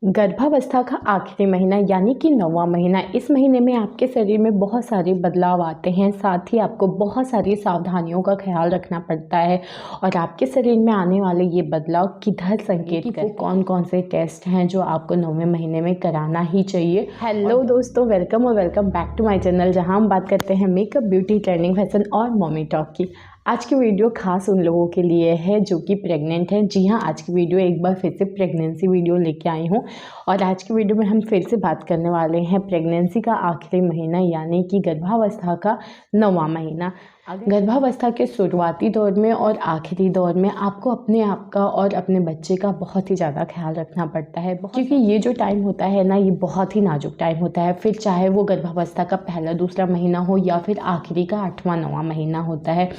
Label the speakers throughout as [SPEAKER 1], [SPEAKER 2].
[SPEAKER 1] गर्भावस्था का आखिरी महीना यानी कि 9वां महीना। इस महीने में आपके शरीर में बहुत सारे बदलाव आते हैं, साथ ही आपको बहुत सारी सावधानियों का ख्याल रखना पड़ता है। और आपके शरीर में आने वाले ये बदलाव किधर संकेत करते हैं, वो कौन कौन से टेस्ट हैं जो आपको 9वें महीने में कराना ही चाहिए। हेलो दोस्तों, वेलकम और welcome back to my channel, जहाँ हम बात करते हैं मेकअप, ब्यूटी, ट्रेंडिंग, फैशन और मॉमी टॉक की। आज की वीडियो खास उन लोगों के लिए है जो कि प्रेग्नेंट हैं। जी हाँ, आज की वीडियो एक बार फिर से प्रेगनेंसी वीडियो लेके आई हूँ। और आज की वीडियो में हम फिर से बात करने वाले हैं प्रेगनेंसी का आखिरी महीना यानी कि गर्भावस्था का 9वां महीना। गर्भावस्था के शुरुआती दौर में और आखिरी दौर में आपको अपने आप का और अपने बच्चे का बहुत ही ज़्यादा ख्याल रखना पड़ता है, क्योंकि ये जो टाइम होता है ना, ये बहुत ही नाजुक टाइम होता है। फिर चाहे वो गर्भावस्था का पहला दूसरा महीना हो या फिर आखिरी का 8वां 9वां महीना होता है।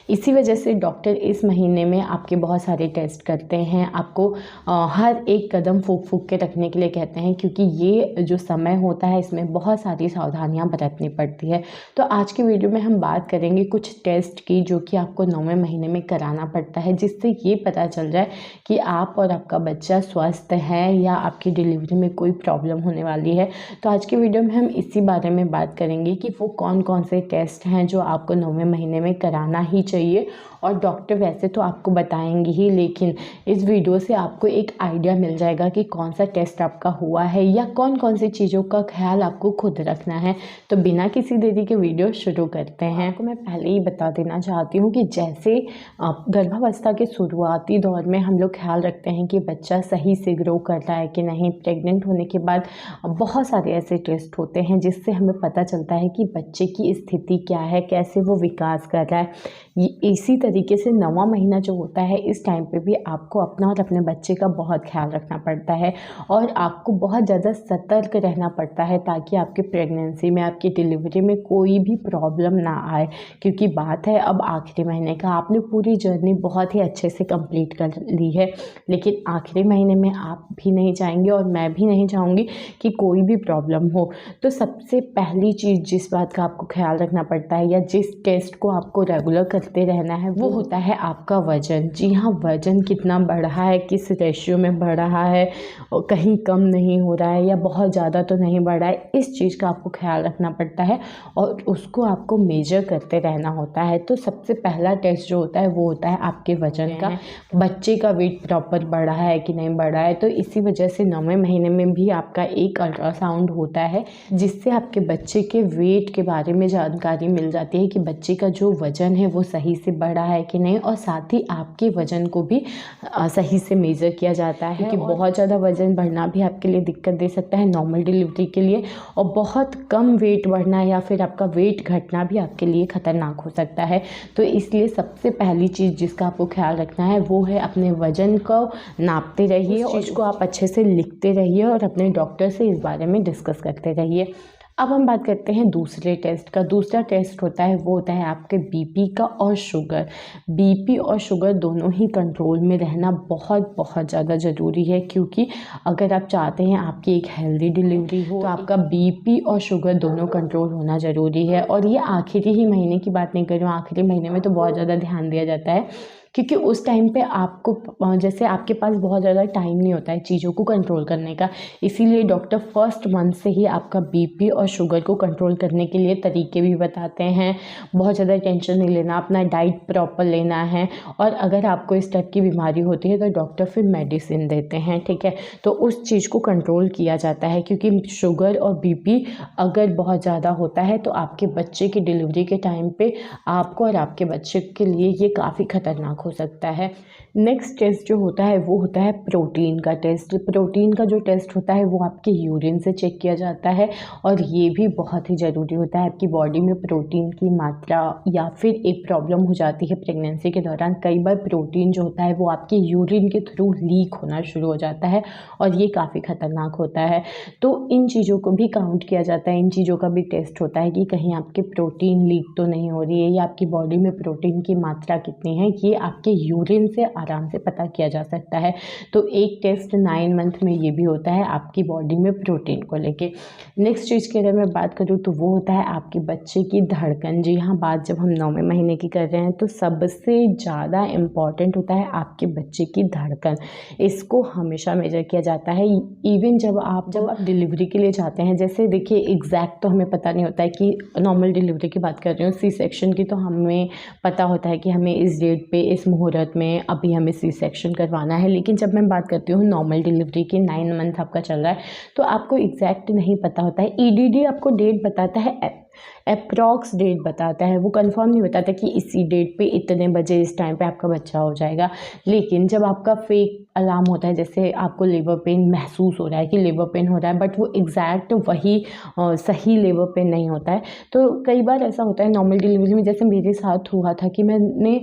[SPEAKER 1] इसी वजह से डॉक्टर इस महीने में आपके बहुत सारे टेस्ट करते हैं, आपको हर एक कदम फूंक फूंक के रखने के लिए कहते हैं, क्योंकि ये जो समय होता है इसमें बहुत सारी सावधानियां बरतनी पड़ती है। तो आज की वीडियो में हम बात करेंगे कुछ टेस्ट की जो कि आपको 9वें महीने में कराना पड़ता है, जिससे ये पता चल जाए कि आप और आपका बच्चा स्वस्थ है या आपकी डिलीवरी में कोई प्रॉब्लम होने वाली है। तो आज की वीडियो में हम इसी बारे में बात करेंगे कि वो कौन कौन से टेस्ट हैं जो आपको 9वें महीने में कराना ही चाहिए। और डॉक्टर वैसे तो आपको बताएंगे ही, लेकिन इस वीडियो से आपको एक आइडिया मिल जाएगा कि कौन सा टेस्ट आपका हुआ है या कौन कौन सी चीज़ों का ख्याल आपको खुद रखना है। तो बिना किसी देरी के वीडियो शुरू करते हैं। आपको मैं पहले ही बता देना चाहती हूँ कि जैसे गर्भावस्था के शुरुआती दौर में हम लोग ख्याल रखते हैं कि बच्चा सही से ग्रो कर रहा है कि नहीं। प्रेग्नेंट होने के बाद बहुत सारे ऐसे टेस्ट होते हैं जिससे हमें पता चलता है कि बच्चे की स्थिति क्या है, कैसे वो विकास कर रहा है। इसी तरीके से 9वां महीना जो होता है, इस टाइम पे भी आपको अपना और अपने बच्चे का बहुत ख्याल रखना पड़ता है और आपको बहुत ज़्यादा सतर्क रहना पड़ता है, ताकि आपकी प्रेगनेंसी में, आपकी डिलीवरी में कोई भी प्रॉब्लम ना आए। क्योंकि बात है अब आखिरी महीने का, आपने पूरी जर्नी बहुत ही अच्छे से कंप्लीट कर ली है, लेकिन आखिरी महीने में आप भी नहीं चाहेंगे और मैं भी नहीं चाहूँगी कि कोई भी प्रॉब्लम हो। तो सबसे पहली चीज़ जिस बात का आपको ख्याल रखना पड़ता है या जिस टेस्ट को आपको रेगुलर करते रहना है, वो होता है आपका वज़न। जी हाँ, वज़न कितना बढ़ा है, किस रेशियो में बढ़ रहा है, और कहीं कम नहीं हो रहा है या बहुत ज़्यादा तो नहीं बढ़ रहा है, इस चीज़ का आपको ख्याल रखना पड़ता है और उसको आपको मेजर करते रहना होता है। तो सबसे पहला टेस्ट जो होता है वो होता है आपके वज़न का। बच्चे का वेट प्रॉपर बढ़ा है कि नहीं बढ़ा है। तो इसी वजह से 9वें महीने में भी आपका एक अल्ट्रासाउंड होता है, जिससे आपके बच्चे के वेट के बारे में जानकारी मिल जाती है कि बच्चे का जो वज़न है वो सही से बढ़ा है कि नहीं, और साथ ही आपके वज़न को भी सही से मेज़र किया जाता है। क्योंकि बहुत ज़्यादा वज़न बढ़ना भी आपके लिए दिक्कत दे सकता है नॉर्मल डिलीवरी के लिए, और बहुत कम वेट बढ़ना या फिर आपका वेट घटना भी आपके लिए ख़तरनाक हो सकता है। तो इसलिए सबसे पहली चीज़ जिसका आपको ख्याल रखना है वो है अपने वज़न को नापते रहिए और इसको आप अच्छे से लिखते रहिए और अपने डॉक्टर से इस बारे में डिस्कस करते रहिए। अब हम बात करते हैं दूसरे टेस्ट का। दूसरा टेस्ट होता है वो होता है आपके बीपी का और शुगर। बीपी और शुगर दोनों ही कंट्रोल में रहना बहुत बहुत ज़्यादा ज़रूरी है, क्योंकि अगर आप चाहते हैं आपकी एक हेल्दी डिलीवरी हो तो आपका बीपी और शुगर दोनों कंट्रोल होना ज़रूरी है। और ये आखिरी ही महीने की बात नहीं कर रही हूँ, आखिरी महीने में तो बहुत ज़्यादा ध्यान दिया जाता है, क्योंकि उस टाइम पे आपको जैसे आपके पास बहुत ज़्यादा टाइम नहीं होता है चीज़ों को कंट्रोल करने का। इसीलिए डॉक्टर फर्स्ट मंथ से ही आपका बीपी और शुगर को कंट्रोल करने के लिए तरीके भी बताते हैं। बहुत ज़्यादा टेंशन नहीं लेना, अपना डाइट प्रॉपर लेना है, और अगर आपको इस टाइप की बीमारी होती है तो डॉक्टर फिर मेडिसिन देते हैं, ठीक है। तो उस चीज़ को कंट्रोल किया जाता है, क्योंकि शुगर और बीपी अगर बहुत ज़्यादा होता है तो आपके बच्चे की डिलीवरी के टाइम पे आपको और आपके बच्चे के लिए ये काफ़ी खतरनाक हो सकता है। नेक्स्ट टेस्ट जो होता है वो होता है प्रोटीन का टेस्ट। प्रोटीन का जो टेस्ट होता है वो आपके यूरिन से चेक किया जाता है, और ये भी बहुत ही ज़रूरी होता है। आपकी बॉडी में प्रोटीन की मात्रा या फिर एक प्रॉब्लम हो जाती है प्रेगनेंसी के दौरान, कई बार प्रोटीन जो होता है वो आपके यूरिन के थ्रू लीक होना शुरू हो जाता है, और ये काफ़ी खतरनाक होता है। तो इन चीज़ों को भी काउंट किया जाता है, इन चीज़ों का भी टेस्ट होता है कि कहीं आपके प्रोटीन लीक तो नहीं हो रही है या आपकी बॉडी में प्रोटीन की मात्रा कितनी है, ये आपके यूरिन से आराम से पता किया जा सकता है। तो एक टेस्ट 9 मंथ में ये भी होता है आपकी बॉडी में प्रोटीन को लेके। नेक्स्ट चीज़ की अगर मैं बात करूँ तो वो होता है आपके बच्चे की धड़कन। जी हाँ, बात जब हम 9वें महीने की कर रहे हैं तो सबसे ज़्यादा इम्पॉर्टेंट होता है आपके बच्चे की धड़कन। इसको हमेशा मेजर किया जाता है। इवन जब आप डिलीवरी के लिए जाते हैं, जैसे देखिए एग्जैक्ट तो हमें पता नहीं होता है कि नॉर्मल डिलीवरी की बात कर रही हूँ, सी सेक्शन की तो हमें पता होता है कि हमें इस डेट पे इस मुहूर्त में अभी हमें सी सेक्शन करवाना है। लेकिन जब मैं बात करती हूँ नॉर्मल डिलीवरी की, 9 मंथ आपका चल रहा है, तो आपको एग्जैक्ट नहीं पता होता है। ईडीडी आपको डेट बताता है, अप्रॉक्स डेट बताता है, वो कंफर्म नहीं बताता कि इसी डेट पे इतने बजे इस टाइम पे आपका बच्चा हो जाएगा। लेकिन जब आपका फेक अलार्म होता है, जैसे आपको लेबर पेन महसूस हो रहा है कि लेबर पेन हो रहा है, बट वो एग्जैक्ट वही सही लेबर पेन नहीं होता है। तो कई बार ऐसा होता है नॉर्मल डिलीवरी में, जैसे मेरे साथ हुआ था कि मैंने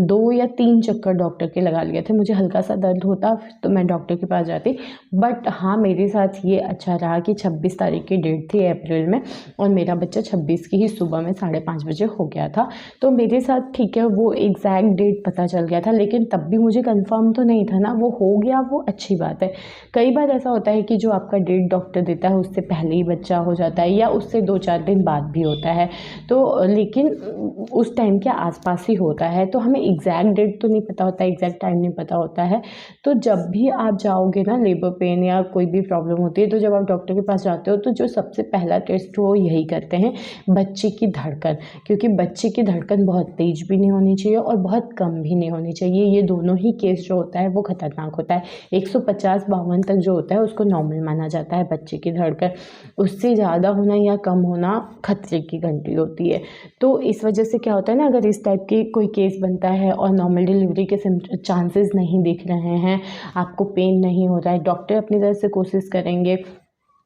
[SPEAKER 1] 2 या 3 चक्कर डॉक्टर के लगा लिए थे। मुझे हल्का सा दर्द होता तो मैं डॉक्टर के पास जाती, बट हाँ मेरे साथ ये अच्छा रहा कि 26 तारीख की डेट थी अप्रैल में, और मेरा बच्चा 26 की ही सुबह में 5:30 बजे हो गया था। तो मेरे साथ ठीक है, वो एग्जैक्ट डेट पता चल गया था, लेकिन तब भी मुझे कंफर्म तो नहीं था ना। वो हो गया, वो अच्छी बात है। कई बार ऐसा होता है कि जो आपका डेट डॉक्टर देता है उससे पहले ही बच्चा हो जाता है, या उससे 2-4 दिन बाद भी होता है। तो लेकिन उस टाइम के आसपास ही होता है, तो हमें एग्जैक्ट डेट तो नहीं पता होता है, एग्जैक्ट टाइम नहीं पता होता है। तो जब भी आप जाओगे ना, लेबर पेन या कोई भी प्रॉब्लम होती है, तो जब आप डॉक्टर के पास जाते हो तो जो सबसे पहला टेस्ट वो यही करते हैं, बच्चे की धड़कन। क्योंकि बच्चे की धड़कन बहुत तेज भी नहीं होनी चाहिए और बहुत कम भी नहीं होनी चाहिए। ये दोनों ही केस जो होता है वो खतरनाक होता है। 150-52 तक जो होता है उसको नॉर्मल माना जाता है बच्चे की धड़कन। उससे ज़्यादा होना या कम होना खतरे की घंटी होती है। तो इस वजह से क्या होता है ना, अगर इस टाइप के कोई केस बनता है और नॉर्मल डिलीवरी के चांसेस नहीं दिख रहे हैं, आपको पेन नहीं हो रहा है, डॉक्टर अपनी तरफ से कोशिश करेंगे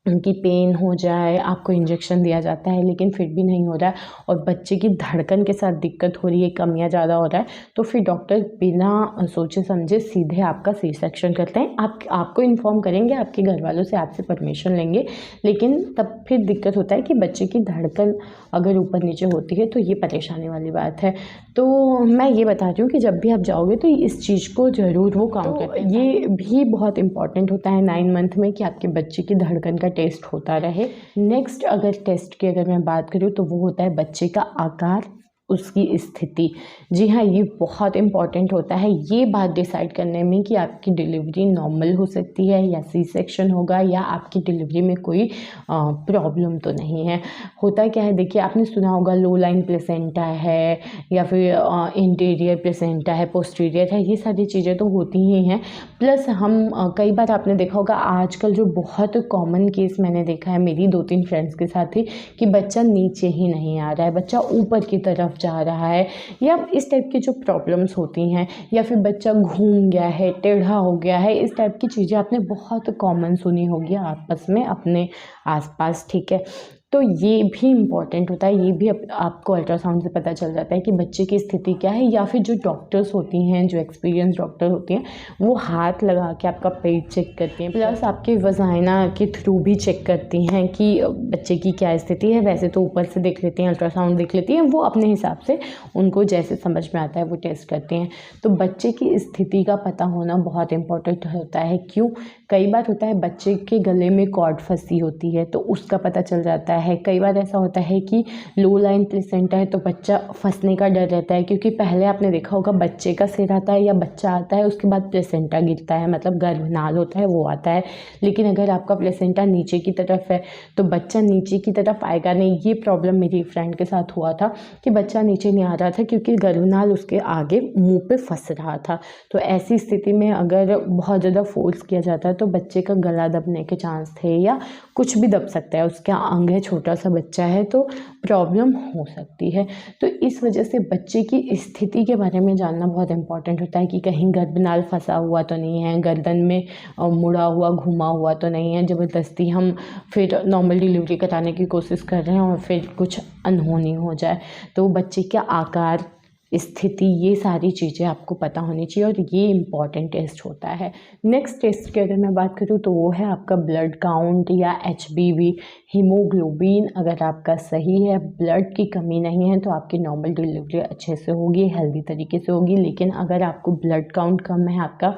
[SPEAKER 1] उनकी पेन हो जाए, आपको इंजेक्शन दिया जाता है, लेकिन फिर भी नहीं हो रहा है और बच्चे की धड़कन के साथ दिक्कत हो रही है, कम या ज़्यादा हो रहा है, तो फिर डॉक्टर बिना सोचे समझे सीधे आपका सी सेक्शन करते हैं। आपको इन्फॉर्म करेंगे, आपके घर वालों से आपसे परमिशन लेंगे, लेकिन तब फिर दिक्कत होता है कि बच्चे की धड़कन अगर ऊपर नीचे होती है तो ये परेशानी वाली बात है। तो मैं ये बता रही हूँ कि जब भी आप जाओगे तो इस चीज़ को ज़रूर वो काउंट करते हैं। ये भी बहुत इंपॉर्टेंट होता है 9 मंथ में कि आपके बच्चे की धड़कन का टेस्ट होता रहे। नेक्स्ट अगर टेस्ट की अगर मैं बात करूँ तो वो होता है बच्चे का आकार, उसकी स्थिति। जी हाँ, ये बहुत इम्पॉर्टेंट होता है ये बात डिसाइड करने में कि आपकी डिलीवरी नॉर्मल हो सकती है या सी सेक्शन होगा, या आपकी डिलीवरी में कोई प्रॉब्लम तो नहीं है। होता क्या है, देखिए आपने सुना होगा लो लाइन प्लेसेंटा है या फिर इंटीरियर प्लेसेंटा है, पोस्टीरियर है, ये सारी चीज़ें तो होती ही हैं। प्लस हम कई बार आपने देखा होगा आजकल जो बहुत कॉमन केस मैंने देखा है मेरी 2-3 फ्रेंड्स के साथ ही, कि बच्चा नीचे ही नहीं आ रहा है, बच्चा ऊपर की तरफ जा रहा है, या इस टाइप की जो प्रॉब्लम्स होती हैं, या फिर बच्चा घूम गया है, टेढ़ा हो गया है, इस टाइप की चीज़ें आपने बहुत कॉमन सुनी होगी आपस में अपने आसपास, ठीक है। तो ये भी इम्पॉर्टेंट होता है, ये भी आपको अल्ट्रासाउंड से पता चल जाता है कि बच्चे की स्थिति क्या है, या फिर जो डॉक्टर्स होती हैं, जो एक्सपीरियंस डॉक्टर होती हैं, वो हाथ लगा के आपका पेट चेक करती हैं, प्लस आपके वजाइना के थ्रू भी चेक करती हैं कि बच्चे की क्या स्थिति है। वैसे तो ऊपर से देख लेती हैं, अल्ट्रासाउंड देख लेती हैं, वो अपने हिसाब से उनको जैसे समझ में आता है वो टेस्ट करती हैं। तो बच्चे की स्थिति का पता होना बहुत इंपॉर्टेंट होता है। क्यों? कई बार होता है बच्चे के गले में कॉर्ड फंसी होती है तो उसका पता चल जाता है। कई बार ऐसा होता है कि लो लाइन प्लेसेंटा है तो बच्चा फंसने का डर रहता है, क्योंकि पहले आपने देखा होगा बच्चे का सिर आता है या बच्चा आता है, उसके बाद प्लेसेंटा गिरता है, मतलब गर्भनाल होता है वो आता है। लेकिन अगर आपका प्लेसेंटा नीचे की तरफ है तो बच्चा नीचे की तरफ आएगा नहीं। ये प्रॉब्लम मेरी फ्रेंड के साथ हुआ था कि बच्चा नीचे नहीं आ रहा था क्योंकि गर्भनाल उसके आगे मुँह पे फंस रहा था। तो ऐसी स्थिति में अगर बहुत ज़्यादा फोर्स किया जाता है तो बच्चे का गला दबने के चांस थे, या कुछ भी दब सकता है, उसका अंग है, छोटा सा बच्चा है, तो प्रॉब्लम हो सकती है। तो इस वजह से बच्चे की स्थिति के बारे में जानना बहुत इंपॉर्टेंट होता है कि कहीं गर्भनाल फंसा हुआ तो नहीं है, गर्दन में मुड़ा हुआ घुमा हुआ तो नहीं है, ज़बरदस्ती हम फिर नॉर्मल डिलीवरी कराने की कोशिश कर रहे हैं और फिर कुछ अनहोनी हो जाए। तो बच्चे का आकार, स्थिति, ये सारी चीज़ें आपको पता होनी चाहिए और ये इम्पॉर्टेंट टेस्ट होता है। नेक्स्ट टेस्ट की अगर मैं बात करूँ तो वो है आपका ब्लड काउंट या HbV, हीमोग्लोबिन। अगर आपका सही है, ब्लड की कमी नहीं है, तो आपकी नॉर्मल डिलीवरी अच्छे से होगी, हेल्दी तरीके से होगी। लेकिन अगर आपको ब्लड काउंट कम है, आपका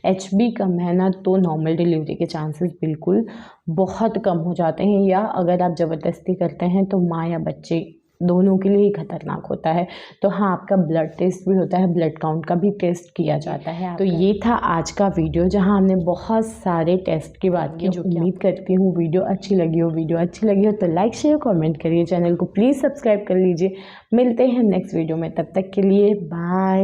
[SPEAKER 1] HB कम है ना, तो नॉर्मल डिलीवरी के चांसेस बिल्कुल बहुत कम हो जाते हैं, या अगर आप ज़बरदस्ती करते हैं तो माँ या बच्चे दोनों के लिए ही खतरनाक होता है। तो हाँ, आपका ब्लड टेस्ट भी होता है, ब्लड काउंट का भी टेस्ट किया जाता है। तो ये था आज का वीडियो जहाँ हमने बहुत सारे टेस्ट की बात की। जो उम्मीद करती हूँ वीडियो अच्छी लगी हो तो लाइक शेयर कमेंट करिए, चैनल को प्लीज़ सब्सक्राइब कर लीजिए। मिलते हैं नेक्स्ट वीडियो में, तब तक के लिए बाय।